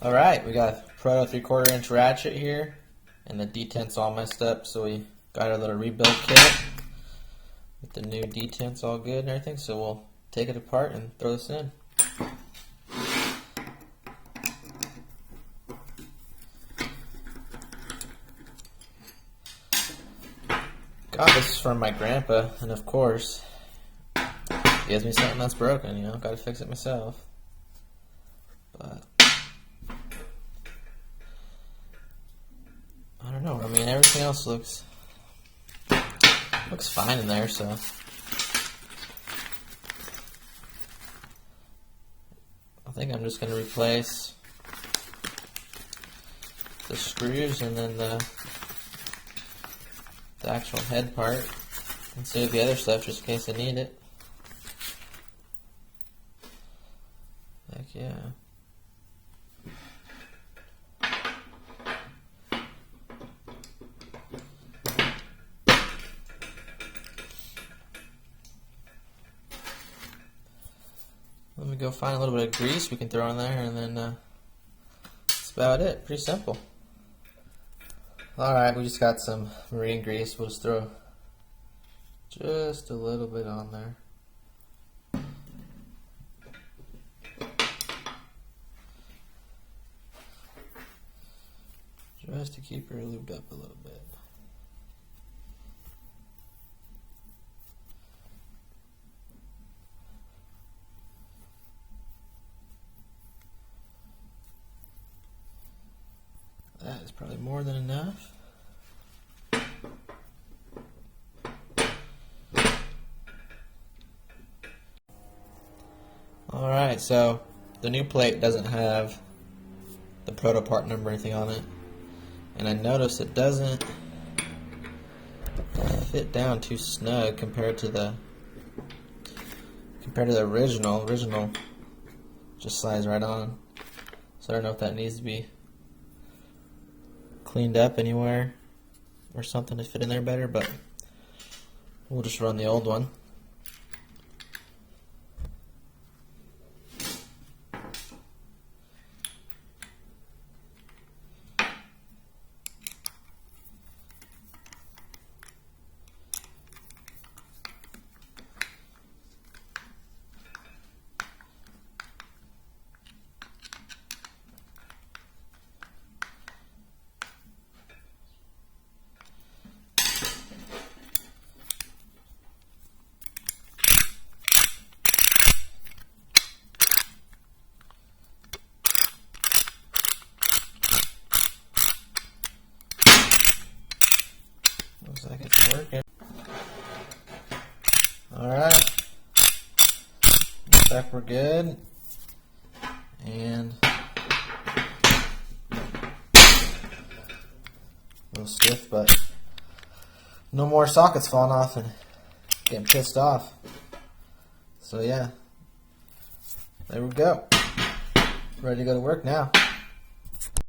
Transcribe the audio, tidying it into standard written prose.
Alright, we got a Proto 3/4 inch ratchet here, and the detent's all messed up, so we got our little rebuild kit with the new detents all good and everything, so we'll take it apart and throw this in. Got this from my grandpa, and of course, he gives me something that's broken, you know, gotta fix it myself. But I don't know. I mean, everything else looks fine in there, so I think I'm just going to replace the screws and then the actual head part and save the other stuff just in case I need it. Heck yeah. Let me go find a little bit of grease we can throw in there, and then that's about it. Pretty simple. Alright, we just got some marine grease. We'll just throw just a little bit on there. Just to keep her lubed up a little bit. That is probably more than enough. Alright, so the new plate doesn't have the Proto part number or anything on it. And I noticed it doesn't fit down too snug compared to the original. Original just slides right on. So I don't know if that needs to be cleaned up anywhere or something to fit in there better, but we'll just run the old one. Looks like it's working. Alright. Looks like we're good. And a little stiff, but no more sockets falling off and getting pissed off. So yeah. There we go. Ready to go to work now.